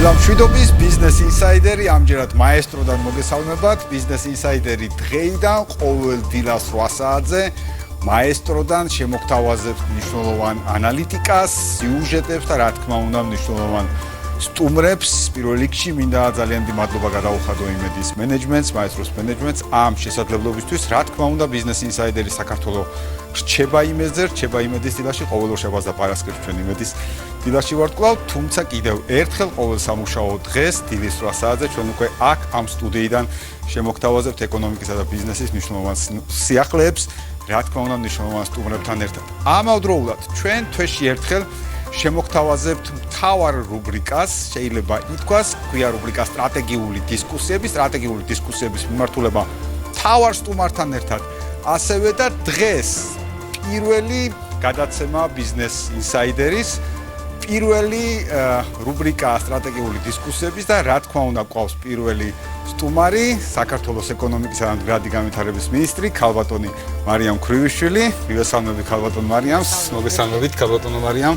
მშვიდობის ბიზნეს ინსაიდერი ამჯერად მაესტროდან მოგესალმებათ. ბიზნეს ინსაიდერი დღეიდან ყოველ დილას 8 საათზე მაესტროდან შემოგთავაზებთ მნიშვნელოვან ანალიტიკას, სიუჟეტებს და რა თქმა უნდა მნიშვნელოვან სტუმრებს. პირველ რიგში მინდა ძალიან დიდი მადლობა გადაუხადო იმედის მენეჯმენტს, მაესტროს მენეჯმენტს ამ შესაძლებლობისთვის. რა თქმა უნდა ბიზნეს ინსაიდერი საქართველოს რჩება იმედზე, რჩება იმედის დილაში, ყოველ შაბათს და პარასკევს ჩვენ იმედის დილაში ვართ კვლავ, თუმცა კიდევ ერთხელ ყოველ სამუშაო დღეს დილის 8 საათზე ჩვენ უკვე აქ ამ სტუდიიდან შემოგთავაზებთ ეკონომიკისა და ბიზნესის მნიშვნელოვან სიახლეებს, რა თქმა უნდა მნიშვნელოვან სტუმრებთან ერთად. ამავდროულად ჩვენ თვეში ერთხელ შემოგთავაზებთ მთავარ რუბრიკას, შეიძლება ითქვას, ქვია რუბრიკა სტრატეგიული დისკუსიების მიმართულება მთავარ სტუმართან ერთად. ასევე და დღეს პირველი გადაცემა ბიზნეს ინსაიდერის პირველი რუბრიკა სტრატეგიული დისკუსიების და რა თქმა უნდა გვყავს პირველი სტუმარი საქართველოს ეკონომიკისა და მდგრადი განვითარების მინისტრი ქალბატონი მარიამ ქრივიშვილი. მივესალმებით ქალბატონ მარიამს, მოგესალმებით ქალბატონო მარიამ.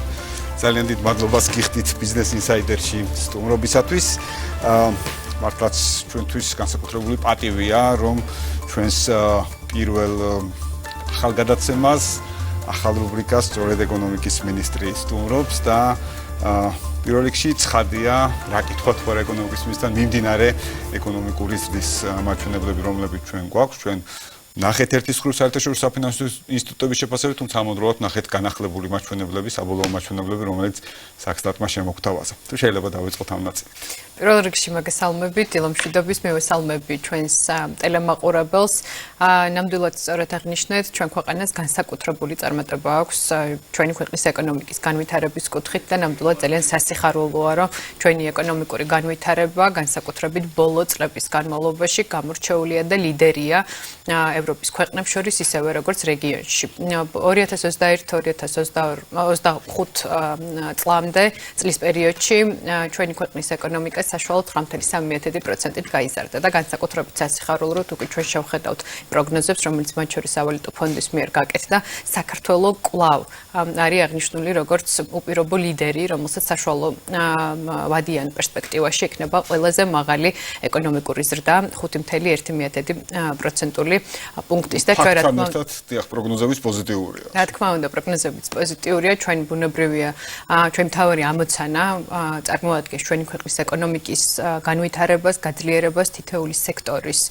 ძალიან დიდ მადლობას გიხდით ბიზნეს ინსაიდერში სტუმრობისათვის. მართლაც ჩვენთვის განსაკუთრებული პატივია, რომ ჩვენს პირველ ახალ გადაცემას ახალ რუბრიკას სწორედ ეკონომიკის მინისტრი სტუმრობს და პირველ რიგში ცხადია, რა კითხვა თუ არა ეკონომიკის მინისტრთან მიმდინარე ეკონომიკური ზრდის მაჩვენებლები, რომლებიც ჩვენ გვაქვს, ჩვენ ნახეთ ერთი მხრივ საერთაშორისო საფინანსო ინსტიტუტების შეფასებით, თუმცა ამავდროულად ნახეთ განახლებული მაჩვენებლები, საბოლოო მაჩვენებლები, რომელიც საქსტატმა შემოგთავაზა. თუ შეიძლება დავიწყოთ ამ ნაწილით. პირველ რიგში მოგესალმებით, დილომშვიდობის, მივესალმები ჩვენს ტელემაყურებელს. ნამდვილად სწორად აღნიშნეთ, ჩვენ ქვეყანას განსაკუთრებული წარმატება აქვს ჩვენი ქვეყნის ეკონომიკის განვითარების კუთხით და ნამდვილად ძალიან სასიხარულოა, რომ ჩვენი ეკონომიკური განვითარება განსაკუთრებით ბოლო წლების განმავლობაში გამორჩეულია და ლიდერია ევროპის ქვეყნებს შორის, ისევე როგორც რეგიონში. 2021-2025 წლამდე წლის პერიოდში ჩვენი ქვეყნის ეკონომიკა საშუალოდ 9.3%-ით გაიზარდა და განსაკუთრებით სასიხარულოდ უკვე ჩვენ შევხედავთ პროგნოზებს, რომელიც მათ შორის სავალუტო ფონდის მიერ გაკეთდა, საქართველოს კვლავ არის აღნიშნული როგორც უპირობო ლიდერი, რომელსაც საშუალო ვადიან პერსპექტივაში იქნება ყველაზე მაღალი ეკონომიკური ზრდა 5.1%-ი პუნქტის და ჩვენ რა თქმა უნდა პროგნოზების პოზიტიურია. რა თქმა უნდა პროგნოზებიც პოზიტიურია, ჩვენ ბუნებრივია, ჩვენ მთავარი ამოცანა წარმოადგენს ჩვენი ქვეყნის ეკონომიკის განვითარებას, გაძლიერებას, თითოეული სექტორის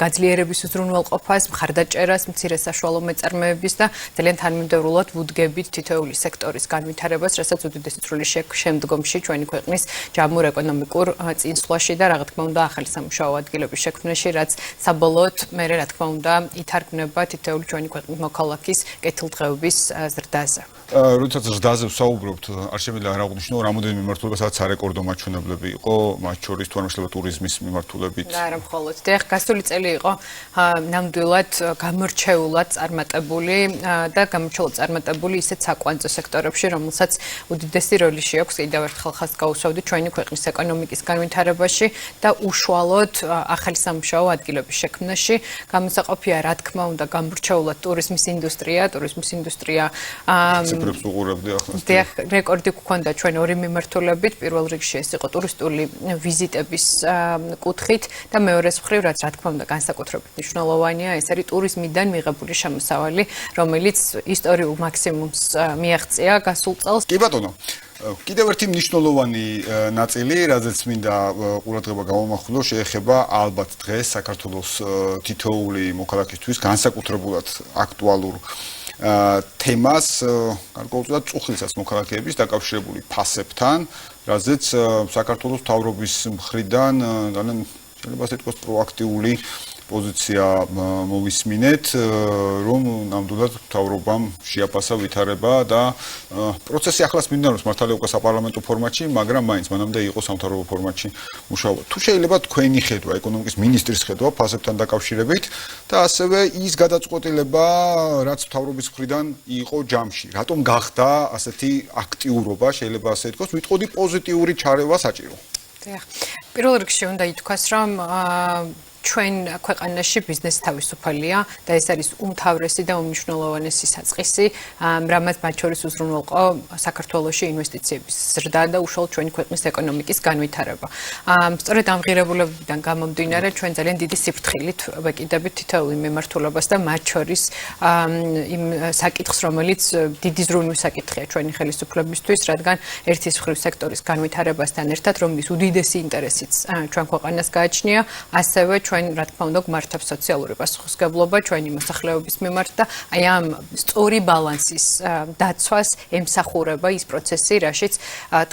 გაძლიერების უზრუნველყოფას, მხარდაჭერას, მცირე საშუალო მეწარმეების და ძალიან თანმიმდევრულად ვუდგებით თითოეული სექტორის განვითარებას, რასაც უდიდესი წვლილი შემდგომში ჩვენი ქვეყნის ჯამურ ეკონომიკურ წინსვლაში და რა თქმა უნდა ახალი სამუშაო ადგილების შექმნაში, რაც საბოლოოდ მე რა თქმა უნდა ითარგმნება თითოეული ჩვენი ქვეყნის მოქალაქის კეთილდღეობის ზრდაზე. როდესაც ზრდაზე ვსაუბრობთ, არ შემიძლია არ აღვნიშნო რამდენიმე მიმართულება, სადაც სარეკორდო მაჩვენებლები იყო, მათ შორის თუ არ შეიძლება ტურიზმის მიმართულებით. და არა მხოლოდ. დიახ, გასული წელი იყო ნამდვილად გამორჩეულად წარმატებული და გამორჩეულად წარმატებული ისეთ საკვანძო სექტორებში, რომელსაც უდიდესი როლი შეაქვს კიდევ ერთხელ ხაზს გაუსვავდით ჩვენი ქვეყნის ეკონომიკის განვითარებაში და უშუალოდ ახალი სამუშაო ადგილების შექმნაში. გამოსაყოფია რა თქმა უნდა გამორჩეულად ტურიზმის ინდუსტრია ციფრებს უყურებდი ახლა. დიახ, რეკორდი გვქონდა ჩვენ ორი მიმართულებით. პირველ რიგში ეს იყო ტურისტული ვიზიტების კუთხით და მეორე მხრივ, რაც რა თქმა უნდა განსაკუთრებით მნიშვნელოვანია, ეს არის ტურიზმიდან მიღებული შემოსავალი, რომელიც ისტორიულ მაქსიმუმს მიაღწია გასულ წელს. კი ბატონო. კიდევ ერთი მნიშვნელოვანი ნაწილი, რაზეც მინდა ყურადღება გავამახვილო, შეეხება ალბათ დღეს საქართველოს თითოეული მოქალაქისთვის განსაკუთრებულად აქტუალურ თემას, გარკვეულწილად წუხილსას მოქალაქეების დაკავშირებული ფასებთან, რაზეც საქართველოს მთავრობის მხრიდან ძალიან შეიძლება ასე ვთქვათ პროაქტიული პოზიცია მოვისმინეთ, რომ ნამდვილად მთავრობამ შეაფასა ვითარება და პროცესი ახლაც მიმდინარეობს მართალია უკვე საპარლამენტო ფორმატში, მაგრამ მაინც მანამდე იყო სამთავრობო ფორმატში მუშაობა. თუ შეიძლება თქვენი ხედვა, ეკონომიკის მინისტრის ხედვა ფასებთან დაკავშირებით და ასევე ის გადაწყვეტილება, რაც მთავრობის მხრიდან იყო ჯამში, რატომ გახდა ასეთი აქტიურობა, შეიძლება ასე ითქვას, ვიტყოდი პოზიტიური ჩარევა საჭირო. დიახ. პირველ რიგში უნდა ითქვას, რომ ჩვენ ქვეყანაში ბიზნესი თავისუფალია და ეს არის უმთავრესი და უმნიშვნელოვანესი საწყისი, რამაც მათ შორის უზრუნველყო საქართველოში ინვესტიციების ზრდა და უშუალოდ ჩვენი ქვეყნის ეკონომიკის განვითარება. სწორედ ამ ღირებულებებიდან გამომდინარე, ჩვენ ძალიან დიდი სიფრთხილით ვეკიდებით თითოეულ მიმართულებას და მათ შორის იმ საკითხს, რომელიც დიდი ზრუნვის საკითხია ჩვენი ხელისუფლებისთვის, რადგან ერთის მხრივ სექტორის განვითარებასთან ერთად, რომლის უდიდესი ინტერესიც ჩვენ ქვეყანას გააჩნია, ასევე ჩვენ რა თქმა უნდა გვმართავს სოციალური პასუხისმგებლობა ჩვენი მოსახლეობის მიმართ და აი ამ სწორი ბალანსის დაცვას ემსახურება ის პროცესი, რაშიც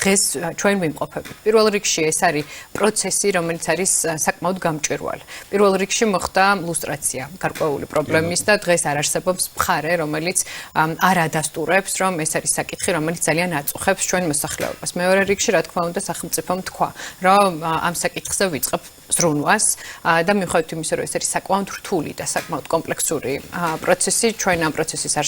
დღეს ჩვენ ვიმყოფებით. პირველ რიგში ეს არის პროცესი, რომელიც არის საკმაოდ გამჭვირვალე. პირველ რიგში მოხდა ლუსტრაცია გარკვეული პრობლემის და დღეს არ არსებობს მხარე, რომელიც არ ადასტურებს, რომ ეს არის საკითხი, რომელიც ძალიან აწუხებს ჩვენ მოსახლეობას. მეორე რიგში, რა თქმა უნდა, სახელმწიფომ თქვა, რომ ამ საკითხზე ვიწყებ ზრუნვას და მიუხედავად იმისა, რომ ეს არის საკმაოდ რთული და საკმაოდ კომპლექსური პროცესი, ჩვენ ამ პროცესის არ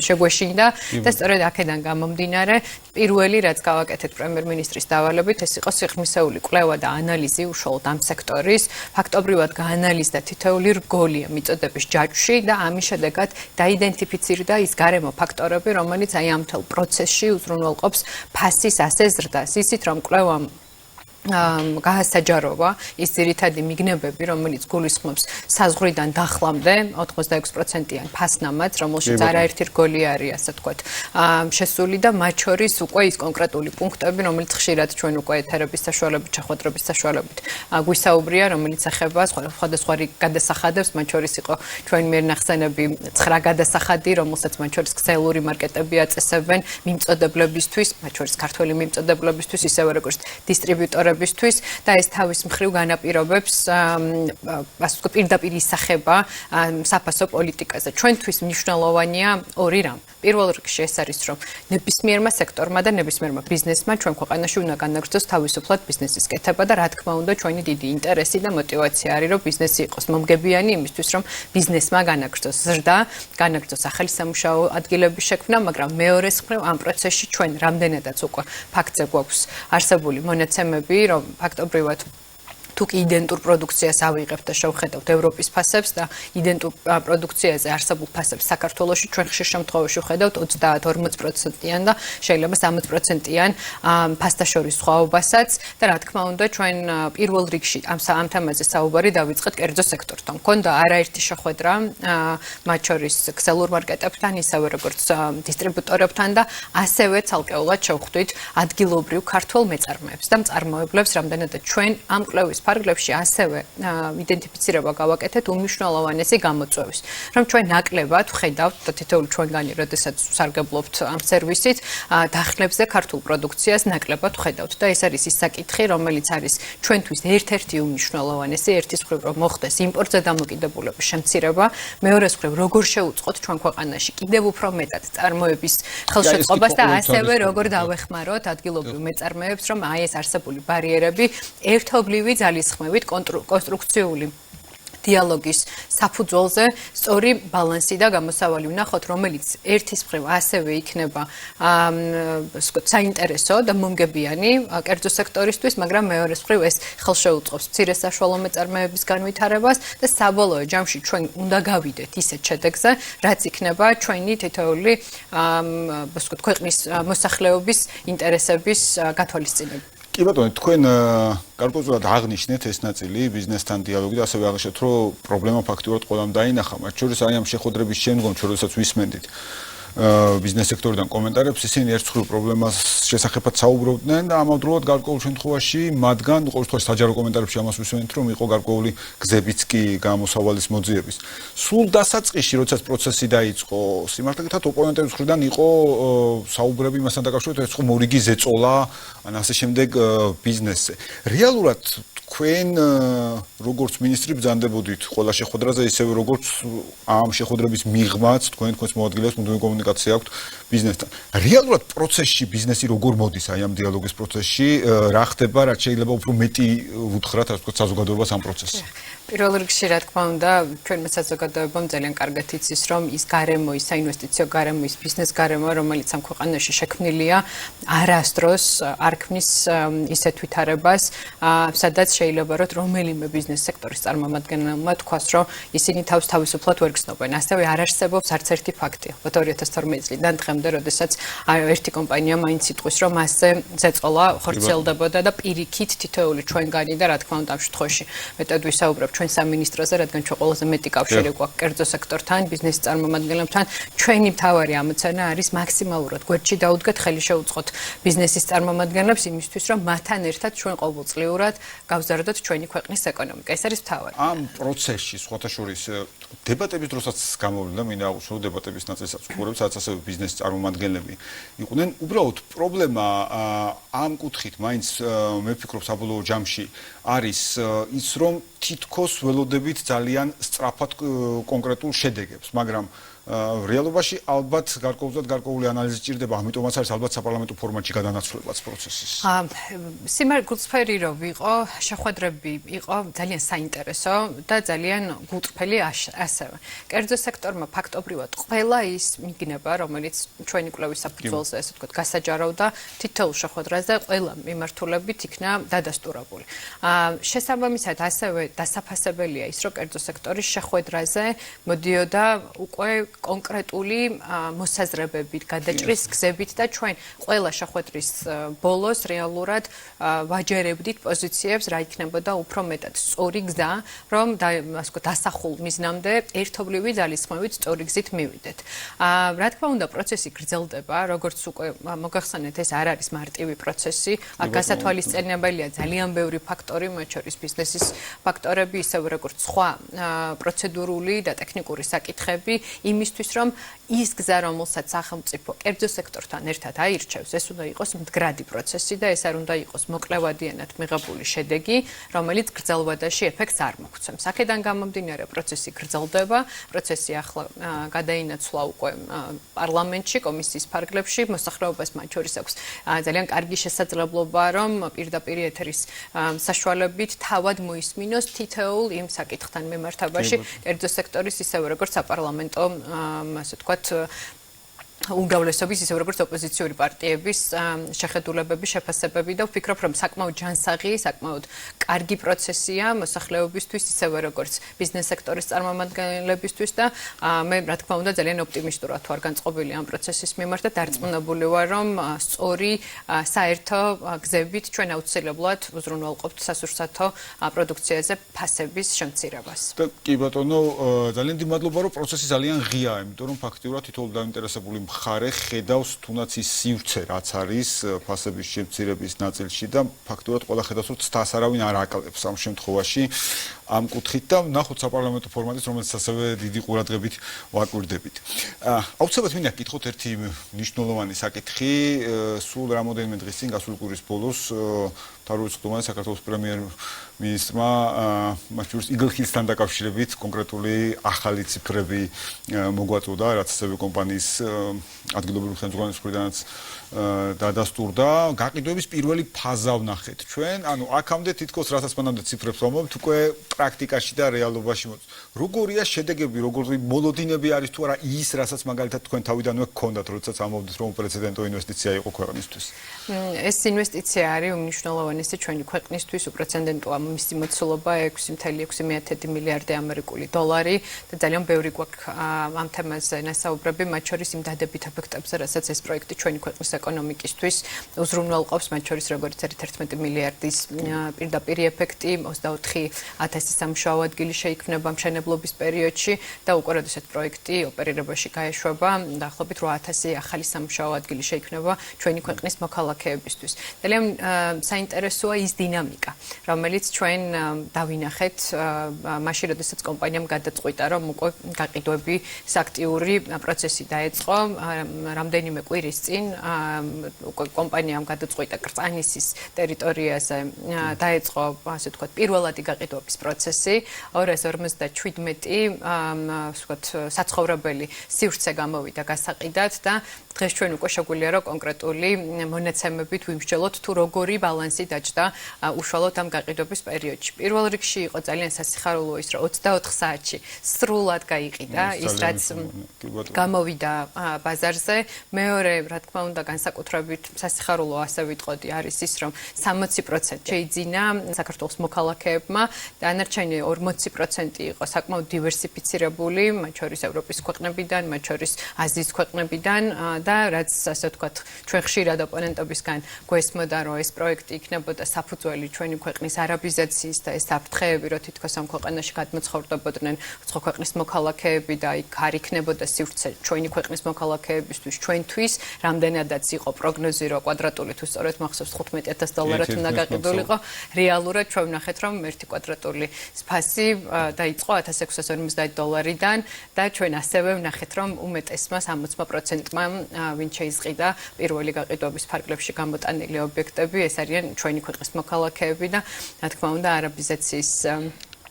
შეგვეშინდა და სწორედ აქედან გამომდინარე, პირველი რაც გავაკეთეთ პრემიერ-მინისტრის დავალებით, ეს იყო სიღრმისეული კვლევა და ანალიზი უშუალოდ ამ სექტორის, ფაქტობრივად გაანალიზდა თითოეული რგოლია მიწოდების ჯაჭვში და ამის შედეგად დაიდენტიფიცირდა ის გარემო ფაქტორები, რომელიც აი ამ მთელ პროცესში უზრუნველყოფს ფასის ასე ზრდას. ისიც რომ კვლევამ გაასაჯაროვა ის ძირითადი მიგნებები, რომელიც გულისხმობს საზღვრიდან დახლამდე 86%-იან ფასნამაც, რომელშიც არაერთი რგოლი არის, ასე ვთქვათ, შესული და მათ შორის უკვე ის კონკრეტული პუნქტები, რომელიც ხშირად ჩვენ უკვე ეთერების საშუალებით, შეხვედრების საშუალებით გვისაუბრია, რომელიც ეხება სხვადასხვა გადასახადებს, მათ შორის იყო ჩვენ მიერ ნახსენები 9 გადასახადი, რომელსაც მათ შორის ქსელური მარკეტები აწესებენ მიმწოდებლებისთვის, მათ შორის ქართველი მიმწოდებლებისთვის, ისევე როგორც დისტრიბიუტორები და ეს თავის მხრივ განაპირობებს პირდაპირ ისახება საფასო პოლიტიკაზე. ჩვენთვის მნიშვნელოვანია ორი რამ. პირველ რიგში ეს არის, რომ ნებისმიერმა სექტორმა და ნებისმიერმა ბიზნესმა ჩვენ ქვეყანაში უნდა განაგრძოს თავისუფლად ბიზნესის კეთება და რა თქმა უნდა ჩვენი დიდი ინტერესი და мотиваცია არის, რომ ბიზნესი იყოს მომგებიანი იმისთვის, რომ ბიზნესმა განაგრძოს ზრდა, განაგრძოს ახალი სამუშაო ადგილების შექმნა, მაგრამ მეორე მხრივ ამ პროცესში ჩვენ რამდენადაც უკვე ფაქტზე გვაქვს არსებული მონაცემები, რომ ფაქტობრივად თუ კი იდენტურ პროდუქციას ავიღებთ და შევხედავთ ევროპის ფასებს და იდენტურ პროდუქციაზე არსებულ ფასებს საქართველოში ჩვენ ხშირ შემთხვევაში ვხედავთ 30-40%-იან და შეიძლება 60%-იან ფასდაშორის სხვაობასაც და რა თქმა უნდა ჩვენ პირველ რიგში ამ თემაზე საუბარი დავიწყეთ კერძო სექტორთან. მქონდა არაერთი შეხვედრა მათ შორის ქსელურ მარკეტებთან, ისევე როგორც დისტრიბუტორებთან და ასევე ცალკეულად შევხვდით ადგილობრივ ქართულ მეწარმეებს და მწარმოებლებს, რამდენადაც ჩვენ ამ კვლევის ფარგლებში ასევე იდენტიფიცირება გავაკეთეთ უმნიშვნელოვანესი გამოწვევის, რომ ჩვენ ნაკლებად ვხედავთ და თითოეული ჩვენგანი, როდესაც ვსარგებლობთ ამ სერვისით, დახლებზე ქართულ პროდუქციას ნაკლებად ვხედავთ და ეს არის ის საკითხი, რომელიც არის ჩვენთვის ერთ-ერთი უმნიშვნელოვანესი, ერთის მხრივ რომ მოხდეს იმპორტზე დამოკიდებულების შემცირება, მეორეს მხრივ როგორ შევუწყოთ ჩვენ ქვეყანაში კიდევ უფრო მეტად წარმოების ხელშეწყობას და ასევე როგორ დავეხმაროთ ადგილობრივ მეწარმეებს, რომ აი ეს არსებული ბარიერები ერთობლივი ძალისხმევით კონსტრუქციული დიალოგის საფუძველზე სწორი ბალანსი და გამოსავალი ვნახოთ, რომელიც ერთის მხრივ ასევე იქნება საინტერესო და მომგებიანი კერძო სექტორისთვის, მაგრამ მეორეს მხრივ ეს ხელშეუწყობს მცირე საშუალო მეწარმეების განვითარებას და საბოლოო ჯამში ჩვენ უნდა გავიდეთ ისეთ შედეგზე, რაც იქნება ჩვენი თითოეული ქვეყნის მოსახლეობის ინტერესების გათვალისწინება. კი ბატონო, თქვენ გარკვეულწილად აღნიშნეთ ეს ნაწილი ბიზნესთან დიალოგი და ასევე აღნიშნეთ, რომ პრობლემა ფაქტიურად ყველამ დაინახა. მათ შორის აი ამ შეხვედრების შემდგომ, როდესაც ვისმენდით ბიზნეს სექტორიდან კომენტარებს, ისინი ერთ მხრივ პრობლემას შესახებაც საუბრობდნენ და ამავდროულად გარკვეულ შემთხვევაში მათგან ყოველ შემთხვევაში საჯარო კომენტარებში ამას ვისმენთ, რომ იყო გარკვეული გზებიც კი გამოსავალის მოძიების. სულ დასაწყისში, როდესაც პროცესი დაიწყო, სიმართლე გითხრათ, ოპონენტების მხრიდან იყო საუბრები იმასთან დაკავშირებით, ეს ხო მორიგი ზეწოლა, ან ასე შემდეგ ბიზნესზე. რეალურად თქვენ როგორც მინისტრი ბრძანდებოდით ყველა შეხვედრაზე, ისევე როგორც ამ შეხვედრების მიღმაც თქვენს მოადგილეებს მუდმივი კომუნიკაცია აქვთ ბიზნესთან. რეალურად პროცესში ბიზნესი როგორ მოდის აი ამ დიალოგის პროცესში, რა ხდება, რაც შეიძლება უფრო მეტი უთხრათ, ასე ვთქვათ, საზოგადოებას ამ პროცესში. პირველ რიგში რა თქმა უნდა, ჩვენმა საზოგადოებამ ძალიან კარგად იცის, რომ ის გარემო, ის საინვესტიციო გარემო, ის ბიზნეს გარემო, რომელიც ამ ქვეყანაში შექმნილია, არასდროს არ ქმნის ისეთ ვითარებას, სადაც შეიძლება რომ რომელიმე ბიზნეს სექტორის წარმომადგენელმა თქვას, რომ ისინი თავს თავისუფლად ვერ გრძნობენ. ასევე არ არსებობს არც ერთი ფაქტი. 2012 წლიდან დღემდე, როდესაც ერთი კომპანია მაინც იტყვის, რომ მასზე ზეწოლა ხორციელდებოდა და პირიქით თითოეული ჩვენგანი და რა თქმა უნდა ამ შემთხვევაში მეტად ვისაუბრებ ჩვენ სამინისტროზე, რადგან ჩვენ ყველაზე მეტი კავშირი გვაქვს კერძო სექტორთან, ბიზნესის წარმომადგენლებთან. ჩვენი მთავარი ამოცანა არის მაქსიმალურად გვერდში დაუდგეთ, ხელი შეუწყოთ ბიზნესის წარმომადგენლებს იმისთვის, რომ მათთან ერთად ჩვენ ყოველწლიურად გავზარდოთ ჩვენი ქვეყნის ეკონომიკა. ეს არის მთავარი. ამ პროცესში სხვათა შორის დებატების დროსაც გამოვლინდა, მინდა აღვნიშნო დებატების ნაწილსაც უყურებ, სადაც ასევე ბიზნესის წარმომადგენლები იყვნენ. უბრალოდ პრობლემა ამ კუთხით მაინც მე ვფიქრობ საბოლოო ჯამში არის ის, რომ თითქოს ველოდებით ძალიან სწრაფად კონკრეტულ შედეგებს, მაგრამ რეალობაში ალბათ გარკვეული ანალიზი ჭირდება, ამიტომაც არის ალბათ საპარლამენტო ფორმატში გადანაცვლებაც პროცესის. სიმართლეფერი რო ვიყო, შეხვედრები იყო ძალიან საინტერესო და ძალიან გულწრფელი ასევე. კერძო სექტორმა ფაქტობრივად ყველა ის მიგნება, რომელიც ჩვენი კვლევის საფუძველზე, ასე ვთქვათ, გასაჯარავდა თითოეულ შეხვედრაზე, ყველა მიმართულებით იქნა დადასტურებული. შესაბამისად, ასევე დასაფასებელია ის, რომ კერძო სექტორის შეხვედრაზე მოდიოდა უკვე კონკრეტული მოსაზრებებით, გადაჭრის გზებით და ჩვენ ყველა შეხვედრის ბოლოს რეალურად ვაჯერებდით პოზიციებს, რა იქნებოდა უფრო მეტად სწორი გზა, რომ ასე ვთქვათ, დასახულ მიზნამდე ერთობლივი ძალისხმევით სწორი გზით მივიდეთ. რა თქმა უნდა, პროცესი გრძელდება, როგორც უკვე მოგახსენეთ, ეს არ არის მარტივი პროცესი, აქ გასათვალისწინებელია ძალიან ბევრი ფაქტორი, მათ შორის ბიზნესის ფაქტორები, ისევე როგორც სხვა პროცედურული და ტექნიკური საკითხები, იმისთვის, რომ ის გზა, რომელსაც სახელმწიფო კერძო სექტორთან ერთად აირჩევს, ეს უნდა იყოს მდგრადი პროცესი და ეს არ უნდა იყოს მოკლევადიანად მიღებული შედეგი, რომელიც გრძელვადაში ეფექტს არ მოგვცემს. აქედან გამომდინარე, პროცესი გრძელდება, პროცესი ახლა გადაინაცვლა უკვე პარლამენტში, კომისიის ფარგლებში, მოსახლეობას მათ შორის აქვს ძალიან კარგი შესაძლებლობა, რომ პირდაპირ ეთერის საშუალებით თავად მოისმინოს თითოეულ იმ საკითხთან მიმართებაში, კერძო სექტორის ისევე როგორც საპარლამენტო ასე ვთქვათ, უმრავლესობის ისე როგორც ოპოზიციური პარტიების შეხედულებები, შეფასებები და ვფიქრობ, რომ საკმაოდ ჯანსაღი, საკმაოდ კარგი პროცესია მოსახლეობისთვის, ისევე როგორც ბიზნეს სექტორის წარმომადგენლებისთვის და მე რა თქმა უნდა ძალიან ოპტიმისტურად ვარ განწყობილი ამ პროცესის მიმართ და დარწმუნებული ვარ, რომ სწორი საერთო გზებით ჩვენ აუცილებლად უზრუნველყოფთ სასურსათო პროდუქციაზე ფასების შემცირებას. და კი ბატონო, ძალიან დიდი მადლობა, რომ პროცესი ძალიან ღიაა, იმიტომ რომ ფაქტიურად თითოეული დაინტერესებული მხარე ხედავს თუნდაც ის სივრცე, რაც არის ფასების შემცირების ნაწილში და ფაქტობრივად ყველა ხედავს, რომ ცდას არავინ არ აკლებს ამ შემთხვევაში ამ კუთხით და ნახოთ საპარლამენტო ფორმატის, რომელიც ასევე დიდი ყურადღებით ვაკვირდებით. აუცილებლად მინდა გკითხოთ ერთი მნიშვნელოვანი საკითხი, სულ რამოდენიმე დღის წინ გასული კვირის ბოლოს მთავრობის ხდომაზე საქართველოს პრემიერ-მინისტრმა მათ შორის იგლხილთან დაკავშირებით კონკრეტული ახალი ციფრები მოგვაწოდა, რაც ასევე კომპანიის ადგილობრივი ხელმძღვანელობის მხრიდანაც დადასტურდა. გაყიდვების პირველი ფაზა ვნახეთ ჩვენ, ანუ აქამდე თითქოს რასაც მანამდე ციფრებს ვამბობთ, უკვე პრაქტიკაში და რეალობაში მოწ. როგორია შედეგები, როგორი მოლოდინები არის თუ არა ის, რასაც მაგალითად თქვენ თავიდანვე გქონდათ, როდესაც ამბობდით, რომ უპრეცედენტო ინვესტიცია იყო ქვეყნისთვის. ეს ინვესტიცია არის უმნიშვნელოვანესი ჩვენი ქვეყნისთვის, უპრეცედენტოა მისი მოცულობა 6.6 მილიარდი ამერიკული დოლარი და ძალიან ბევრი გვაქვს ამ თემაზე ნასაუბრები, მათ შორის იმ დადებით ეფექტებზე, რასაც ეს პროექტი ჩვენი ქვეყნის ეკონომიკისთვის უზრუნველყოფს, მათ შორის როგორც 11 მილიარდის პირდაპირ ეფექტი, 24,000 სამუშაო ადგილი შეიქმნება მშენებლობის პერიოდში და უკვე როდესაც პროექტი ოპერირებაში გაეშვება, დაახლოებით 8,000 ახალი სამუშაო ადგილი შეიქმნება ჩვენი ქვეყნის მოქალაქეებისთვის. ძალიან საინტერესოა ის დინამიკა, რომელიც ჩვენ დავინახეთ მაშინ, როდესაც კომპანიამ გადაწყვიტა, რომ უკვე გაყიდვების აქტიური პროცესი დაეწყო. რამდენიმე კვირის წინ უკვე კომპანიამ გადაწყვიტა კრწანისის ტერიტორიაზე დაეწყო, ასე ვთქვათ, პირველადი გაყიდვების პროცესი. პროცესი 257 ვთქვათ საცხოვრებელი სივრცე გამოვიდა გასაყიდად და დღეს ჩვენ უკვე შეგვიძლია რომ კონკრეტული მონაცემებით ვიმსჯელოთ თუ როგორი ბალანსი დაჯდა უშუალოდ ამ გაყიდვების პერიოდში. პირველ რიგში იყო ძალიან სასიხარულო ის რომ 24 საათში სრულად გაიყიდა ის რაც გამოვიდა ბაზარზე. მეორე, რა თქმა უნდა, განსაკუთრებით სასიხარულო ასე ვიტყოდი არის ის რომ 60% შეიძინა საქართველოს მოქალაქეებმა, დანარჩენი 40% იყო საკმაოდ დივერსიფიცირებული, მათ შორის ევროპის ქვეყნებიდან, მათ შორის აზიის ქვეყნებიდან და რაც ასე ვთქვათ, ჩვენ ხშირად ოპონენტებისგან გვესმოდა, რომ ეს პროექტი იქნებოდა საფუძველი ჩვენი ქვეყნის არაბიზაციის და ეს საფრთხეები, რომ თითქოს ამ ქვეყანაში გადმოცხოვრდებოდნენ უცხო ქვეყნის მოქალაქეები და იქ არ იქნებოდა სივრცე ჩვენი ქვეყნის მოქალაქეებისთვის, ჩვენთვის, რამდენადაც იყო პროგნოზი, რომ კვადრატული თუ სწორედ მახსოვს $15,000 უნდა გაყიდულიყო, რეალურად ჩვენ ვნახეთ, რომ ერთი კვადრატული ფასი დაიწყო $1,650-დან და ჩვენ ასევე ვნახეთ, რომ უმეტესმა 60%-მა ვინ შეიზღიდა პირველი გაყიდვების ფარგლებში გამოტანილი ობიექტები, ეს არიან ჩვენი ქვეყნის მოქალაქეები და რა თქმა უნდა არაბიზაციის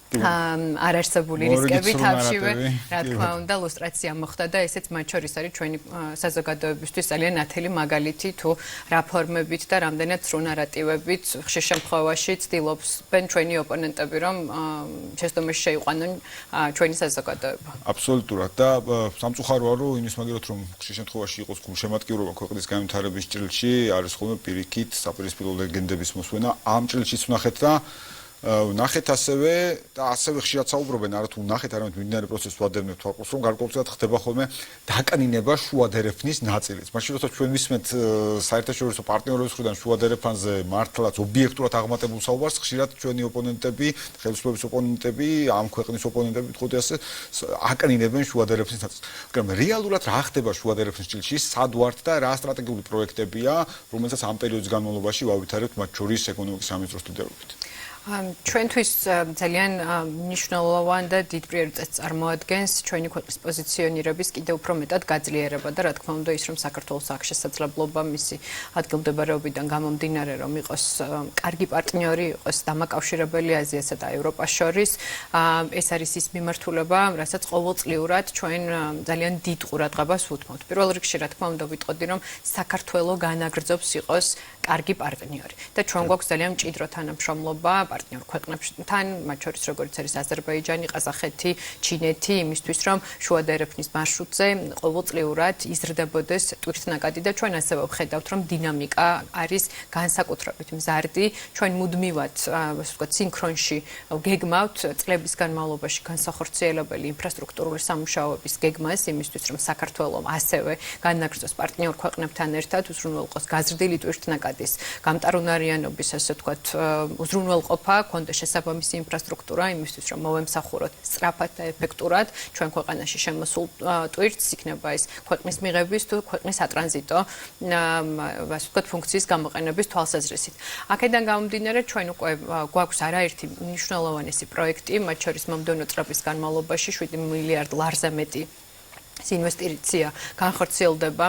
არარსებული რისკები თავშივე, რა თქმა უნდა, ლუსტრაცია მოხდა და ესეც მათ შორის არის ჩვენი საზოგადოებისთვის ძალიან ნათელი მაგალითი თუ რა ფორმებით და რამდენად სრულ ნარატივებით ხშირ შემთხვევაში ცდილობენ ჩვენი ოპონენტები რომ შეცდომაში შეიყვანონ ჩვენი საზოგადოება. აბსოლუტურად და სამწუხაროა რომ იმის მაგერად რომ ხშირ შემთხვევაში იყოს გულშემატკივრობა ქვეყნის განვითარების ჭრილში არის ხოლმე პირიქით საპირისპირო ლეგენდების მოსვენა ამ ჭრილშიც ვნახეთ და ნახეთ ასევე და ასევე ხშირად საუბრობენ არა თუ ნახეთ არამედ მიმდინარე პროცესს ვადევნებთ თვალყურს რომ გარკვეულწილად ხდება ხოლმე დაკნინება შუადერეფნის ნაწილის. მაშინ როცა ჩვენ ვისმენთ საერთაშორისო პარტნიორების მხრიდან შუადერეფანზე მართლაც ობიექტურად აღმატებულ საუბარს ხშირად ჩვენი ოპონენტები, ხელისუფლების ოპონენტები, ამ ქვეყნის ოპონენტები თქო ასე აკნინებენ შუადერეფნის ნაწილს. მაგრამ რეალურად რა ხდება შუადერეფნის ჭრილში, სად ვართ და რა სტრატეგიული პროექტებია, რომელსაც ამ პერიოდის განმავლობაში ვავითარებთ მათ შორის ეკონომიკის სამინისტროს ლიდერობით. ჩვენთვის ძალიან მნიშვნელოვან და დიდ პრიორიტეტს წარმოადგენს ჩვენი ქვეყნის პოზიციონირების კიდევ უფრო მეტად გაძლიერება და რა თქმა უნდა ის რომ საქართველოს აქვს შესაძლებლობა მისი ადგილმდებარეობიდან გამომდინარე რომ იყოს კარგი პარტნიორი, იყოს დამაკავშირებელი აზიასა და ევროპას შორის, ეს არის ის მიმართულება, რასაც ყოველწლიურად ჩვენ ძალიან დიდ ყურადღებას ვუთმობთ. პირველ რიგში რა თქმა უნდა ვიტყოდი რომ საქართველოს განაგრძობს იყოს კარგი პარტნიორი და ჩვენ გვაქვს ძალიან მჭიდრო თანამშრომლობა პარტნიორ ქვეყნებთან, მათ შორის როგორც არის აზერბაიჯანი, ყაზახეთი, ჩინეთი, იმისთვის რომ შუადერეფნის მარშრუტზე ყოველწლიურად იზრდებოდეს ტვირთნაკადი და ჩვენ ასევე ვხედავთ რომ დინამიკა არის განსაკუთრებით მზარდი, ჩვენ მუდმივად ასე ვთქვათ სინქრონში გეგმავთ წლების განმავლობაში განსახორციელებელი ინფრასტრუქტურული სამუშაოების გეგმას იმისთვის რომ საქართველოს ასევე განაგრძოს პარტნიორ ქვეყნებთან ერთად უზრუნველყოს გაზრდილი ტვირთნაკადის გამტარუნარიანობის ასე ვთქვათ უზრუნველყოფა კონდა შესაბამისი ინფრასტრუქტურა იმისთვის რომ მოვემსახუროთ სწრაფად და ეფექტურად ჩვენ ქვეყანაში შემოსულ ტვირთს იქნება ეს ქვეყნის მიღების თუ ქვეყნის სატრანზიტო ასე ვთქვათ ფუნქციის გამოყენების თვალსაზრისით. აქედან გამომდინარე ჩვენ უკვე გვაქვს არაერთი მნიშვნელოვანი პროექტი, მათ შორის მომდევნო წლების განმავლობაში 7 მილიარდ ლარზე მეტი ინვესტიცია განხორციელდება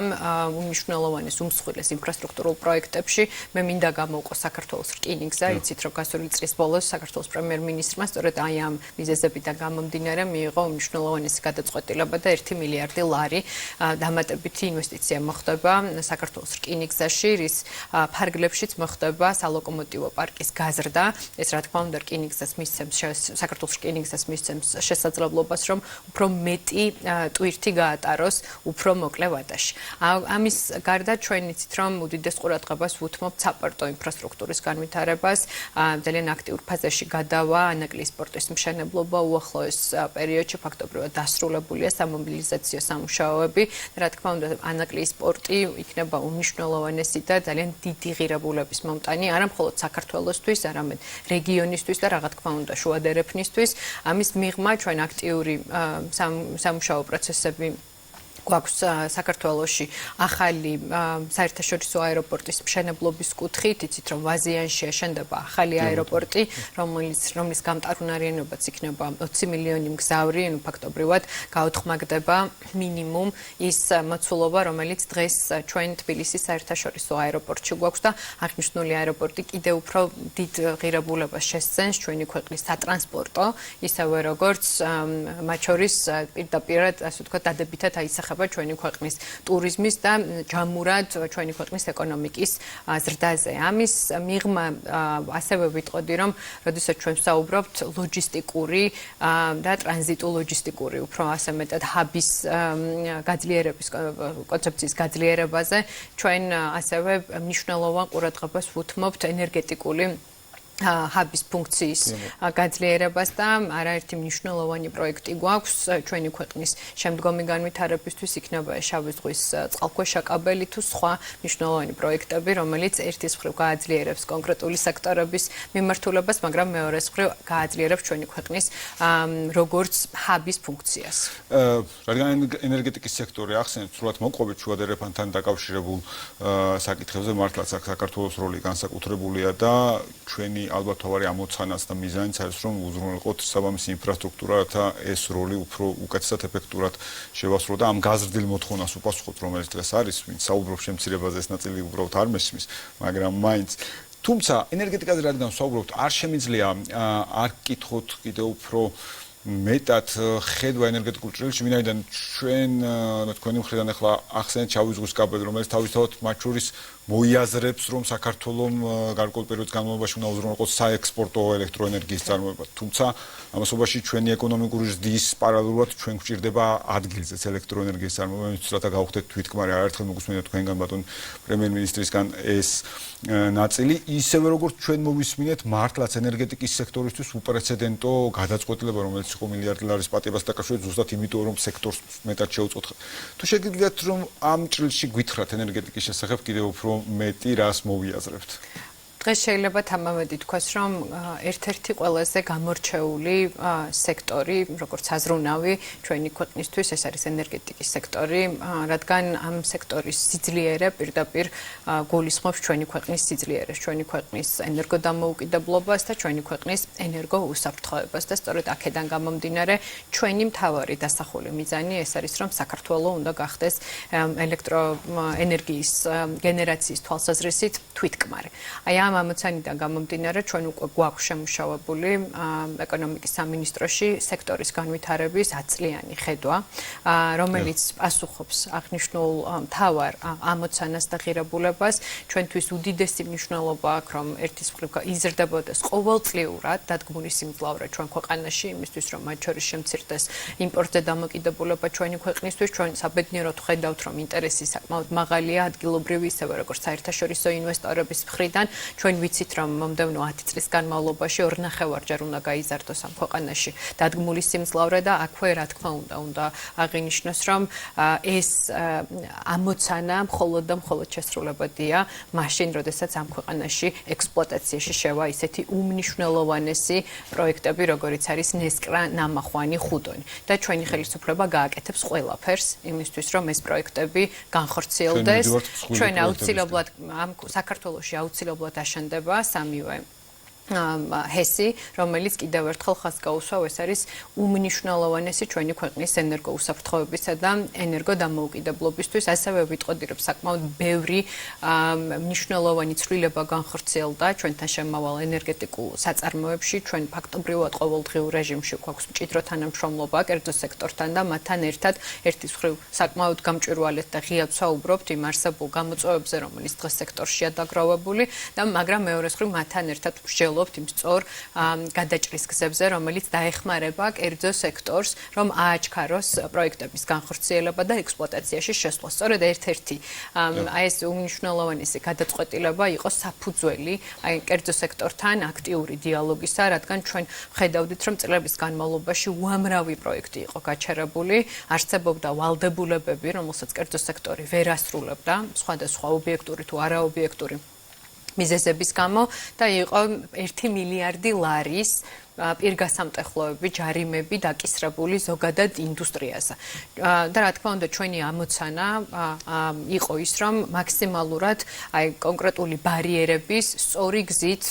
უმნიშვნელოვანეს უმსხვილეს ინფრასტრუქტურულ პროექტებში. მე მინდა გამოვყო საქართველოს რკინიგზა, იცით რომ გასული წლის ბოლოს საქართველოს პრემიერ-მინისტრმა სწორედ აი ამ მიზეზებიდან გამომდინარე მიიღო უმნიშვნელოვანესი გადაწყვეტილება და 1 მილიარდი ლარი დამატებითი ინვესტიცია მოხდება საქართველოს რკინიგზაში, რის ფარგლებშიც მოხდება სალოკომოტივო პარკის გაზრდა. ეს რა თქმა უნდა რკინიგზას მისცემს საქართველოს რკინიგზას მისცემს შესაძლებლობას რომ უფრო მეტი ტვირთი გაატაროს უფრო მოკლე ვადაში. ამის გარდა ჩვენ იცით რომ უდიდეს ყურადღებას ვუთმობთ საპორტო ინფრასტრუქტურის განვითარებას, ძალიან აქტიურ ფაზაში გადავა ანაკლიის პორტის მშენებლობა უახლოეს პერიოდში ფაქტობრივად დასრულებულია სამობილიზაციო სამუშაოები. რა თქმა უნდა ანაკლიის პორტი იქნება უმნიშვნელოვანესი და ძალიან დიდი ღირებულების მომტანი არა მხოლოდ საქართველოსთვის, არამედ რეგიონისთვის და რა თქმა უნდა შუადერეფნისთვის. ამის მიღმა ჩვენ აქტიური სამუშაო პროცესები გვაქვს საქართველოში ახალი საერთაშორისო აეროპორტის მშენებლობის კუთხით, იცით რომ ვაზიანში აშენდება ახალი აეროპორტი, რომლის გამტარუნარიანობაც იქნება 20 მილიონი მგზავრი, ანუ ფაქტობრივად გაუთქმაგდება მინიმუმ ის მოცულობა, რომელიც დღეს ჩვენ თბილისის საერთაშორისო აეროპორტში გვაქვს და აღნიშნული აეროპორტი კიდევ უფრო დიდ ღირებულებას შესცენს ჩვენი ქვეყნის სატრანსპორტო, ისევე როგორც მათ შორის პირდაპირად, ასე ვთქვათ, დადებითად აისახება ჩვენი ქვეყნის ტურიზმის და ჯამურად ჩვენი ქვეყნის ეკონომიკის ზრდაზე. ამის მიღმა ასევე ვიტყოდი, რომ როდესაც ჩვენ ვსაუბრობთ ლოჯისტიკური და ტრანზიტულ-ლოჯისტიკური, უფრო ასე მეტად ჰაბის გაძლიერების კონცეფციის გაძლიერებაზე, ჩვენ ასევე მნიშვნელოვან ყურადღებას ვუთმობთ ენერგეტიკული ჰაბის ფუნქციის გაძლიერებას და არაერთი მნიშვნელოვანი პროექტი გვაქვს ჩვენი ქვეყნის შემდგომი განვითარებისთვის, იქნება შავი ზღვის წყალქვეშა კაბელი თუ სხვა მნიშვნელოვანი პროექტები, რომელიც ერთის მხრივ გააძლიერებს კონკრეტული სექტორების მიმართულებას, მაგრამ მეორეს მხრივ გააძლიერებს ჩვენი ქვეყნის როგორც ჰაბის ფუნქციას. რადგან ენერგეტიკის სექტორი ახსენეთ, სრულად მოყვებით შუადერეფანთან დაკავშირებულ საკითხებზე, მართლაც საქართველოს როლი განსაკუთრებულია და ჩვენი ალბათ თავარი ამოცანაც და მიზანიც არის, რომ უზრუნველყოთ საბამისი ინფრასტრუქტურა, რათა ეს როლი უფრო უკეთესად ეფექტურად შევასრულოთ და ამ გაზრდილ მოთხოვნას უპასუხოთ, რომელიც დღეს არის, ვინც საუბრობს შემცირებაზე, ეს ნაწილი უბრალოდ არ მესმის, მაგრამ მაინც. თუმცა ენერგეტიკაზე რადგან ვსაუბრობთ, არ შემიძლია არ გკითხოთ კიდევ უფრო მეტად ხედვა ენერგეტიკულ ჭრილში, ვინაიდან ჩვენ თქვენი მხრიდან ახლა ახსენეთ შავი ზღვის კაბელი, რომელიც თავისთავად მათ შორის მოიაზრებს, რომ საქართველოს გარკვეულ პერიოდის განმავლობაში უნდა უზრუნველყოს საექსპორტო ელექტროენერგიის წარმოება. თუმცა ამასობაში ჩვენი ეკონომიკური ზრდის პარალელურად ჩვენ გვჭირდება ადგილზეც ელექტროენერგიის წარმოება, იმისთვის რათა გავხდეთ თვითკმარი. არაერთხელ მოგვისმინეთ თქვენგან ბატონ პრემიერ-მინისტრისგან ეს ნაწილი, ისევე როგორც ჩვენ მოვისმინეთ მართლაც ენერგეტიკის სექტორისთვის უპრეცედენტო გადაწყვეტილება, რომელიც იყო მილიარდი ლარის პატიებას დაკავშირებით ზუსტად იმიტომ, რომ სექტორს მეტად შეუწყოთ. თუ შეგიძლიათ რომ ამ ჭრილში გვითხრათ ენერგეტიკის შესახებ კიდევ უფრო მეტი რას მოვიაზრებთ? დღეს შეიძლება თამამედი თქვას, რომ ერთ-ერთი ყველაზე გამორჩეული სექტორი, როგორც აზროვნავი, ჩვენი ქვეყნისთვის ეს არის ენერგეტიკის სექტორი, რადგან ამ სექტორის სიძლიერე პირდაპირ გულისხმობს ჩვენი ქვეყნის სიძლიერეს, ჩვენი ქვეყნის ენერგოდამოუკიდებლობას და ჩვენი ქვეყნის ენერგოუსაფრთხოებას და სწორედ აქედან გამომდინარე ჩვენი მთავარი დასახული მიზანი ეს არის, რომ საქართველო უნდა გახდეს ელექტროენერგიის გენერაციის თვალსაზრისით თვითკმარი. აი ამ ამოცანიდან გამომდინარე ჩვენ უკვე გვაქვს შემუშავებული ეკონომიკის სამინისტროში სექტორის განვითარების 10 წლიანი ხედვა, რომელიც პასუხობს აღნიშნულ მთავარ ამოცანას და ღირებულებას. ჩვენთვის უდიდესი მნიშვნელობა აქვს, რომ ერთის მხრივ იზრდებოდეს ყოველწლიურად დადგმული სიმძლავრე ჩვენ ქვეყანაში, იმისთვის რომ მათ შორის შემცირდეს იმპორტზე დამოკიდებულება ჩვენი ქვეყნისთვის. ჩვენ საბედნიეროდ ხედავთ, რომ ინტერესი საკმაოდ მაღალია ადგილობრივი, ისევე როგორც საერთაშორისო ინვესტორების მხრიდან. ჩვენ ვიცით, რომ მომდევნო 10 წლის განმავლობაში 2.5-ჯერ უნდა გაიზარდოს ამ ქვეყანაში დადგმული სიმძლავრე და აქვე რა თქმა უნდა აღინიშნოს, რომ ეს ამოცანა მხოლოდ და მხოლოდ შესრულებადია მაშინ, როდესაც ამ ქვეყანაში ექსპლუატაციაში შევა ისეთი უმნიშვნელოვანესი პროექტები, როგორიც არის ნესკრა ნამახვანი ხუდონი და ჩვენი ხელისუფლება გააკეთებს ყველაფერს იმისთვის, რომ ეს პროექტები განხორციელდეს. ჩვენ აუცილებლად ამ საქართველოში აუცილებლად აშენდება სამივე ჰესი, რომელიც კიდევ ერთხელ ხაზს გაუსვავ, ეს არის უმნიშვნელოვანესი ჩვენი ქვეყნის ენერგოუსაფრთხოებისა და ენერგოდამოუკიდებლობისთვის. ასევე ვიტყოდი, რომ საკმაოდ ბევრი მნიშვნელოვანი ცვლილება განხორციელდა ჩვენთან შემავალ ენერგეტიკულ საწარმოებში. ჩვენ ფაქტობრივად ყოველდღიურ რეჟიმში გვაქვს მჭიდრო თანამშრომლობა კერძო სექტორთან და მათთან ერთად ერთის მხრივ საკმაოდ გამჭვირვალედ და ღიად ვსაუბრობთ იმ არსებულ გამოწვევებზე, რომელიც დღეს სექტორშია დაგროვებული და მაგრამ მეორეს მხრივ მათთან ერთად ვსჯელობთ იმ სწორ გადაჭრის გზებზე, რომელიც დაეხმარება კერძო სექტორს, რომ ააჩქაროს პროექტების განხორციელება და ექსპლუატაციაში შესვლა. სწორედ ერთ-ერთი აი ეს უმნიშვნელოვანესი გადაწყვეტილება იყო საფუძველი აი კერძო სექტორთან აქტიური დიალოგისა, რადგან ჩვენ ვხედავდით, რომ წლების განმავლობაში უამრავი პროექტი იყო გაჩერებული, არსებობდა ვალდებულებები, რომელსაც კერძო სექტორი ვერ ასრულებდა, სხვადასხვა ობიექტური თუ არაობიექტური მიზეზების გამო და იყო 1 მილიარდი ლარის პირგასამტეხლოები, ჯარიმები დაკისრებული ზოგადად ინდუსტრიაზე. და რა თქმა უნდა, ჩვენი ამოცანა იყო ის, რომ მაქსიმალურად აი კონკრეტული ბარიერების სწორი გზით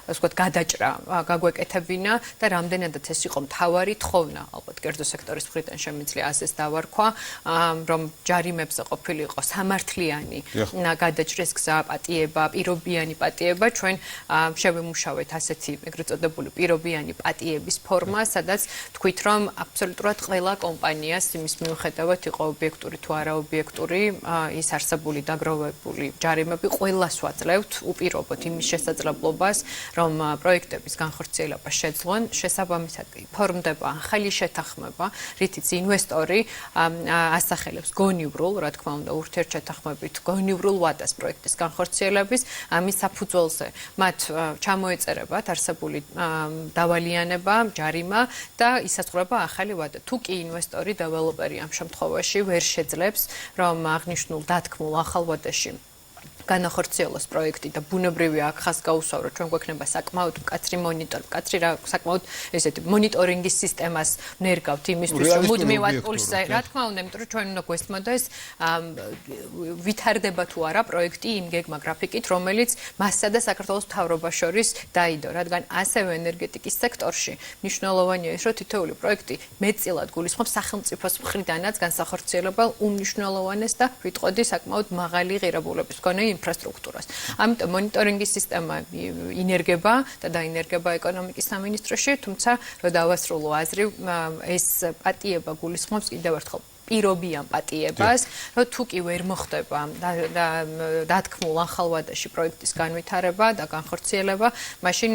ასე ვთქვათ, გადაჭრა გაგვეკეთებინა და რამდენადაც ეს იყო მთავარი თხოვნა, ალბათ კერძო სექტორის მხრიდან შემიძლია ასეც დავარქვა, რომ ჯარიმებზე ყოფილიყო სამართლიანი გადაჭრის გზა, პატიება, პირობიანი პატიება, ჩვენ შევიმუშავეთ ასეთი ეგრეთ წოდებული პირობიანი პატიების ფორმა, სადაც თქვით, რომ აბსოლუტურად ყველა კომპანიას იმის მიუხედავად იყო ობიექტური თუ არაობიექტური ის არსებული დაგროვებული ჯარიმები ყველას ვაძლევთ უპირობოდ იმის შესაძლებლობას, რომ პროექტების განხორციელება შეძლონ, შესაბამისად ფორმდება ახალი შეთანხმება, რითიც ინვესტორი ასახელებს გონივრულ, რა თქმა უნდა, ურთიერთშეთანხმებით გონივრულ ვადას პროექტის განხორციელების, ამის საფუძველზე მათ ჩამოეწერებათ არსებული დავალიანება, ჯარიმა და ისაზღვრება ახალი ვადა. თუ კი ინვესტორი, დეველოპერი ამ შემთხვევაში ვერ შეძლებს, რომ აღნიშნულ დათქმულ ახალ ვადაში განახორციელოს პროექტი და ბუნებრივია აქ ხას გაუსვავრო, ჩვენ გვექნება საკმაოდ მკაცრი მონიტორინგი, მკაცრი რა საკმაოდ ესეთი მონიტორინგის სისტემას ნერგავთ იმისთვის, რომ მუდმივად პულსზე, რა თქმა უნდა, იმიტომ რომ ჩვენ უნდა გვესმოდეს ვითარდება თუ არა პროექტი იმ გეგმა გრაფიკით, რომელიც მასსა და საქართველოს მთავრობას შორის დაიდო, რადგან ასევე ენერგეტიკის სექტორში მნიშვნელოვანია ის, რომ თითოეული პროექტი მეტწილად გულისხმობს სახელმწიფოს მხრიდანაც განსახორციელებელ უმნიშვნელოვანეს და ვიტყოდი საკმაოდ მაღალი ღირებულების მქონე ინფრასტრუქტურას. ამიტომ მონიტორინგის სისტემა ინერგება და დაინერგება ეკონომიკის სამინისტროში, თუმცა რო დავასრულო აზრი, ეს პატიება გულისხმობს კიდევ ერთხელ პირობიან პატიებას, რომ თუ კი ვერ მოხდება დათქმულ ახალ ვადაში პროექტის განვითარება და განხორციელება, მაშინ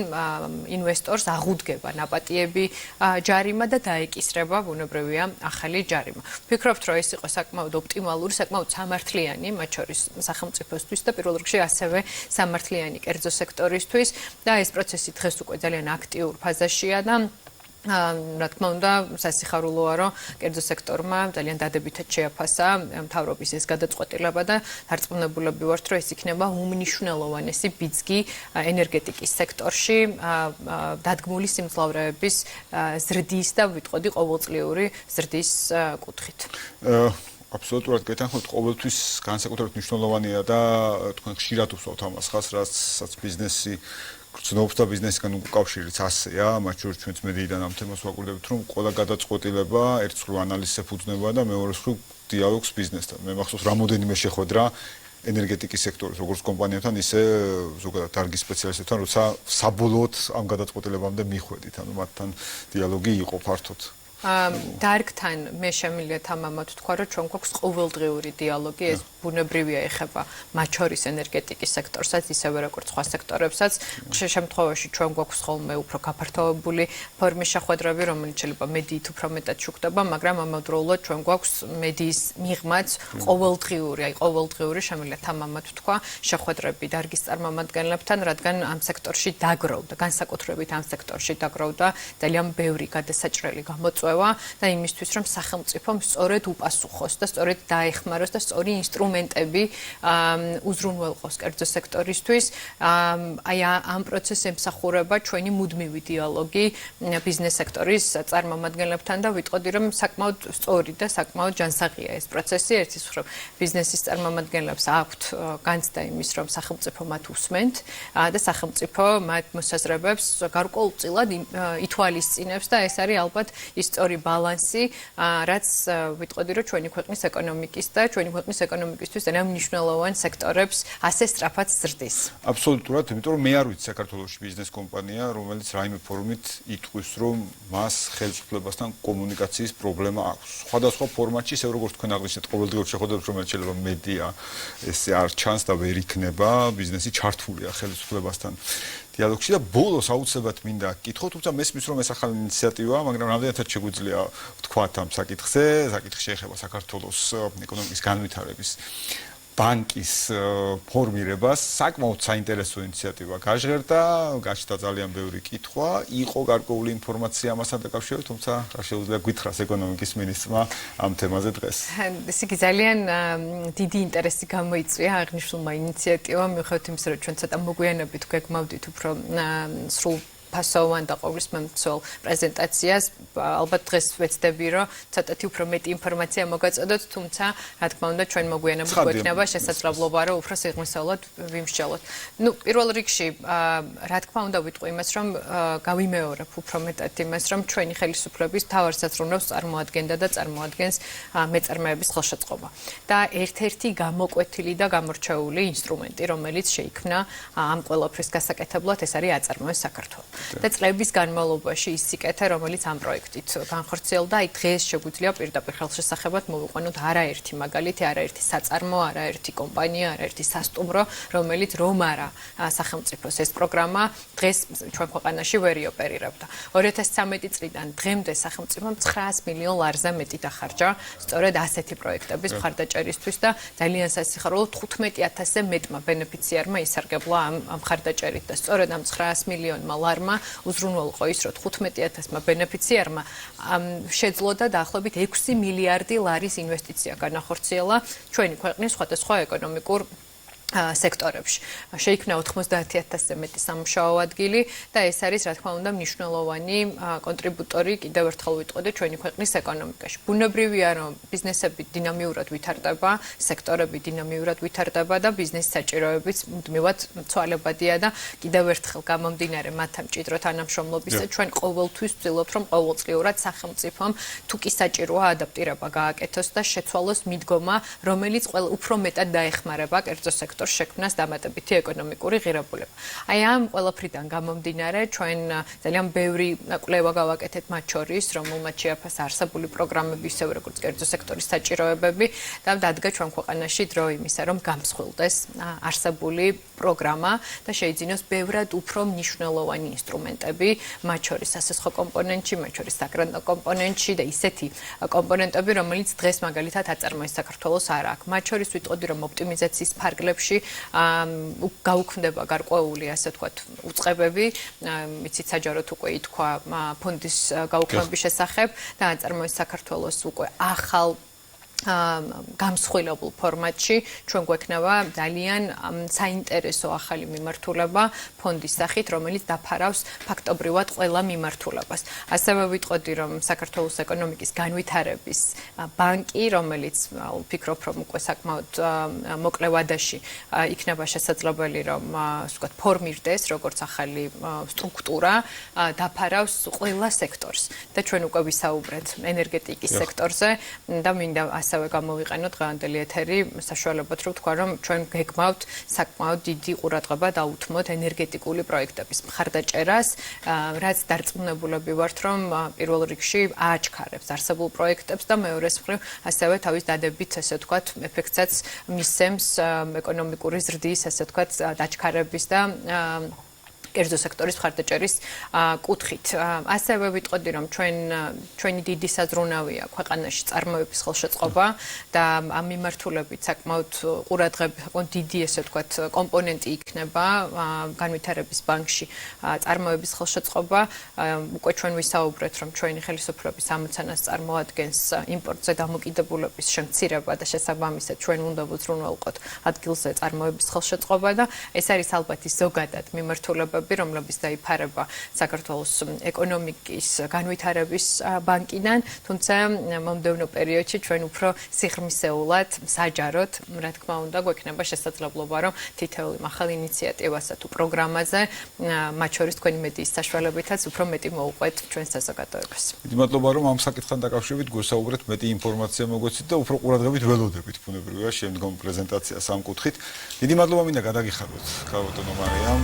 ინვესტორს აღუდგება ნაპატიები ჯარიმა და დაეკისრება ბუნებრივია ახალი ჯარიმა. ვფიქრობთ, რომ ეს იყო საკმაოდ ოპტიმალური, საკმაოდ სამართლიანი, მათ შორის სახელმწიფოსთვის და პირველ რიგში ასევე სამართლიანი კერძო სექტორისთვის და ეს პროცესი დღეს უკვე ძალიან აქტიურ ფაზაშია და რა თქმა უნდა, სასიხარულოა, რომ კერძო სექტორმა ძალიან დადებითად შეაფასა მთავრობის ეს გადაწყვეტილება და დარწმუნებულები ვართ, რომ ეს იქნება უმნიშვნელოვანესი ბიძგი ენერგეტიკის სექტორში დადგმული სიმძლავრეების ზრდის და ვიტყოდი ყოველწლიური ზრდის კუთხით. აბსოლუტურად გეთანხმებით, ყოველთვის განსაკუთრებით მნიშვნელოვანია და თქვენ ხშირად უსვამთ ამას ხას, რაც ბიზნესი გრძნობს და ბიზნესთან უკავშირიც ასეა, მათ შორის ჩვენც მედიიდან ამ თემას ვაკვირდებით, რომ ყველა გადაწყვეტილება ერთ მხრივ ანალიზს ეფუძნება და მეორე მხრივ დიალოგს ბიზნესთან. მე მახსოვს რამოდენიმე შეხვედრა ენერგეტიკის სექტორის როგორც კომპანიებთან, ისე ზოგადად დარგის სპეციალისტებთან, როცა საბოლოოდ ამ გადაწყვეტილებამდე მიხვედით, ანუ მათთან დიალოგი იყო ფართოდ. დარგთან მე შემიძლია თამამად ვთქვა, რომ ჩვენ გვაქვს ყოველდღიური დიალოგი, ეს ბუნებრივია ეხება მათ შორის ენერგეტიკის სექტორსაც, ისევე როგორც სხვა სექტორებსაც. ხშირ შემთხვევაში ჩვენ გვაქვს ხოლმე უფრო გაფართოებული ფორმის შეხვედრები, რომელიც შეიძლება მედიით უფრო მეტად შუქდება, მაგრამ ამავდროულად ჩვენ გვაქვს მედიის მიღმაც ყოველდღიური შემიძლია თამამად ვთქვა, შეხვედრები დარგის წარმომადგენლებთან, რადგან ამ სექტორში დაგროვდა, განსაკუთრებით ამ სექტორში დაგროვდა ძალიან ბევრი გადასაჭრელი გამოწვევა და იმისთვის, რომ სახელმწიფომ სწორედ უპასუხოს და სწორედ დაეხმაროს და სწორი ინსტრუმენტები უზრუნველყოს კერძო სექტორისთვის. აი ამ პროცესს ემსახურება ჩვენი მუდმივი დიალოგი ბიზნეს სექტორის წარმომადგენლებთან და ვიტყოდი, რომ საკმაოდ სწორი და საკმაოდ ჯანსაღია ეს პროცესი. ერთის მხრივ ბიზნესის წარმომადგენლებს აქვთ განცდა იმის, რომ სახელმწიფო მათ უსმენთ და სახელმწიფო მათ მოსაზრებებს გარკვეულწილად ითვალისწინებს და ეს არის ალბათ ის სწორი ბალანსი, რაც ვიტყოდი, რომ ჩვენი ქვეყნის ეკონომიკის და ჩვენი ქვეყნის ეკონომიკისთვის ძალიან მნიშვნელოვან სექტორებს ასე სწრაფად ზრდის. აბსოლუტურად, იმიტომ რომ მე არ ვიცი საქართველოში ბიზნეს კომპანია, რომელიც რაიმე ფორუმით იტყვის, რომ მას ხელისუფლებასთან კომუნიკაციის პრობლემა აქვს. სხვადასხვა ფორმატში, ისე როგორც თქვენ აღნიშნეთ, ყოველდღიურ შეხვედრებს, რომელიც შეიძლება მედია ესე არ ჩანს და ვერ იქნება, ბიზნესი ჩართულია ხელისუფლებასთან დიალოგში და ბოლოს აუცილებლად მინდა გკითხო, თუმცა მესმის რომ ეს ახალი ინიციატივაა, მაგრამ რამდენადაც შეგვიძლია ვთქვათ ამ საკითხზე, საკითხი შეეხება საქართველოს ეკონომიკის განვითარების ბანკის ფორმირებას, საკმაოდ საინტერესო ინიციატივა გაჟღერდა, გაჩნდა ძალიან ბევრი კითხვა, იყო გარკვეული ინფორმაცია ამასთან დაკავშირებით, თუმცა რა შეუძლია გითხრას ეკონომიკის მინისტრმა ამ თემაზე დღეს. ესე იგი ძალიან დიდი ინტერესი გამოიწვია აღნიშნულმა ინიციატივამ, მიუხედავად იმისა, რომ ჩვენ ცოტა მოგვიანებით გვეგმავდით უფრო სრულ ფასოვან და ყოვლისმომცველ პრეზენტაციას. ალბათ დღეს ვეცდები, რომ ცოტათი უფრო მეტი ინფორმაცია მოგაწოდოთ, თუმცა რა თქმა უნდა ჩვენ მოგვიანებით გვექნება შესაძლებლობა, რომ უფრო სიღრმისეულად ვიმსჯელოთ. პირველ რიგში რა თქმა უნდა ვიტყვი იმას, რომ გავიმეორებ უფრო მეტად იმას, რომ ჩვენი ხელისუფლების მთავარ საზრუნავს წარმოადგენდა და წარმოადგენს მეწარმეების ხელშეწყობა. და ერთ-ერთი გამოკვეთილი და გამორჩეული ინსტრუმენტი, რომელიც შეიქმნა ამ ყველაფრის გასაკეთებლად, ეს არის აწარმოეს საქართველო. და წლების განმავლობაში ის სიკეთე, რომელიც ამ პროექტით განხორციელდა, აი დღეს შეგვიძლია პირდაპირ ხელშესახებად მოვიყვანოთ არაერთი მაგალითი, არაერთი საწარმო, არაერთი კომპანია, არაერთი სასტუმრო, რომელიც რომ არა სახელმწიფოს ეს პროგრამა დღეს ჩვენ ქვეყანაში ვერ ოპერირებდა. 2013 წლიდან დღემდე სახელმწიფომ 900 მილიონ ლარზე მეტი დახარჯა სწორედ ასეთი პროექტების მხარდაჭერისთვის და ძალიან სასიხარულო 15000-ზე მეტმა ბენეფიციარმა ისარგებლა ამ მხარდაჭერით და სწორედ ამ 900 მილიონმა ლარმა უზრუნველყო ის, რომ 15000-მა ბენეფიციარმა შეძლო და დაახლოებით 6 მილიარდი ლარის ინვესტიცია განახორციელა ჩვენი ქვეყნის სხვადასხვა ეკონომიკურ სექტორებში. შეიქმნა 90000-ზე მეტი სამუშაო ადგილი და ეს არის რა თქმა უნდა მნიშვნელოვანი კონტრიბუტორი კიდევ ერთხელ ვიტყოდი ჩვენი ქვეყნის ეკონომიკაში. ბუნებრივია რომ ბიზნესები დინამიურად ვითარდება, სექტორები დინამიურად ვითარდება და ბიზნეს საჭიროებიც მუდმივად ცვალებადია და კიდევ ერთხელ გამომდინარე მათ ამ მჭიდრო თანამშრომლობისა ჩვენ ყოველთვის ვცდილობთ რომ ყოველწლიურად სახელმწიფომ თუ კი საჭიროა ადაპტირება გააკეთოს და შეცვალოს მიდგომა, რომელიც უფრო მეტად დაეხმარება კერძო სექტორს შექმნას დამატებითი ეკონომიკური ღირებულება. აი ამ ყველაფრიდან გამომდინარე ჩვენ ძალიან ბევრი კვლევა გავაკეთეთ მათ შორის, რომელმაც შეაფასა არსებული პროგრამები, ისევე როგორც კერძო სექტორის საჭიროებები და დადგა ჩვენ ქვეყანაში დრო იმისა, რომ გამსხვილდეს არსებული პროგრამა და შეიძინოს ბევრად უფრო მნიშვნელოვანი ინსტრუმენტები, მათ შორის სასესხო კომპონენტში, მათ შორის საგრანტო კომპონენტში და ისეთი კომპონენტები, რომელიც დღეს მაგალითად აწარმოეს საქართველოს არ აქვს. მათ შორის ვიტყოდი, რომ ოპტიმიზაციის ფარგლებში გაუქმდება გარკვეული, ასე ვთქვათ, უწყებები, იცით საჯაროდ უკვე ითქვა ფონდის გაუქმების შესახებ და აწარმოეს საქართველოს უკვე ახალ გამსხვილებულ ფორმატში ჩვენ გვექნება ძალიან საინტერესო ახალი მიმართულება ფონდის სახით, რომელიც დაფარავს ფაქტობრივად ყველა მიმართულებას. ასევე ვიტყოდი, რომ საქართველოს ეკონომიკის განვითარების ბანკი, რომელიც ვფიქრობ, რომ უკვე საკმაოდ მოკლე ვადაში იქნება შესაძლებელი, რომ ვთქვათ, ფორმირდეს როგორც ახალი სტრუქტურა, დაფარავს ყველა სექტორს. და ჩვენ უკვე ვისაუბრეთ ენერგეტიკის სექტორზე და მინდა ასევე გამოვიყენოთ დღევანდელი ეთერი საშუალებად, რომ ვთქვა, რომ ჩვენ გეგმავთ საკმაოდ დიდი ყურადღება დაუთმოთ ენერგეტიკული პროექტების მხარდაჭერას, რაც დარწმუნებულები ვართ, რომ პირველ რიგში ააჩქარებს არსებულ პროექტებს და მეორეს მხრივ ასევე თავის დადებით, ასე ვთქვათ, ეფექტსაც მისცემს ეკონომიკური ზრდის, ასე ვთქვათ, დაჩქარების და კერძო სექტორის მხარდაჭერის კუთხით. ასევე ვიტყოდი, რომ ჩვენი დიდი საზრუნავია ქვეყანაში წარმოების ხელშეწყობა და ამ მიმართულებით საკმაოდ ყურადღება, საკმაოდ დიდი, ესე ვთქვათ, კომპონენტი იქნება განვითარების ბანკში წარმოების ხელშეწყობა. უკვე ჩვენ ვისაუბრეთ, რომ ჩვენი ხელისუფლების ამოცანას წარმოადგენს იმპორტზე დამოკიდებულების შემცირება და შესაბამისად ჩვენ უნდა ვუზრუნველყოთ ადგილზე წარმოების ხელშეწყობა და ეს არის ალბათ ის ზოგადად მიმართულება, რომლებიც დაიფარება საქართველოს ეკონომიკის განვითარების ბანკიდან, თუმცა მომდევნო პერიოდში ჩვენ უფრო სიღრმისეულად, საჯაროდ, რა თქმა უნდა, გვექნება შესაძლებლობა, რომ თითოეული ახალი ინიციატივასა თუ პროგრამაზე, მათ შორის თქვენი მედიის საშუალებითაც უფრო მეტი მოუყვეთ ჩვენ საზოგადოებას. დიდი მადლობა, რომ ამ საკითხთან დაკავშირებით გვესაუბრეთ, მეტი ინფორმაცია მოგვეცით და უფრო ყურადღებით ველოდებით ბუნებრივია შემდგომ პრეზენტაციას ამ კუთხით. დიდი მადლობა მინდა გადაგიხაროთ ქალბატონო მარიამ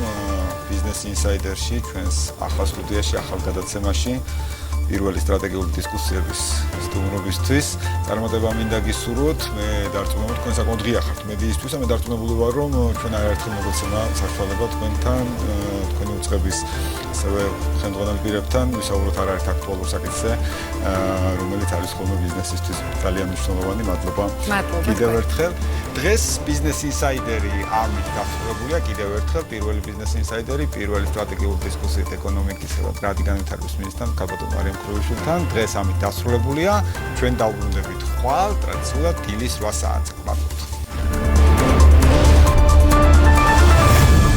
ბიზნეს ინსაიდერში, ჩვენს ახალ სტუდიაში, ახალ გადაცემაში, პირველი სტრატეგიული დისკუსიების სტუმრობისთვის. წარმატება მინდა გისურვოთ. მე დარწმუნებული თქვენ საკმაოდ ღია ხართ მედიისთვის და მე დარწმუნებული ვარ, რომ ჩვენ არაერთხელ მოგვეცემა საშუალება თქვენთან, თქვენი უწყების ასევე ხელმძღვანელ პირებთან ვისაუბროთ არაერთ აქტუალურ საკითხზე, რომელიც არის ხოლმე ბიზნესისთვის ძალიან მნიშვნელოვანი. მადლობა. კიდევ ერთხელ. დღეს ბიზნეს ინსაიდერი ამით დასრულებულია. კიდევ ერთხელ პირველი ბიზნეს ინსაიდერი, პირველი სტრატეგიული დისკუსიით ეკონომიკის და განვითარების მინისტრთან ქალბატონ მარიამ ქრუიშვილთან. დღეს ამით დასრულებულია. ჩვენ დავბრუნდებით ხვალ ტრადიციულად დილის 8 საათზე. მადლობა.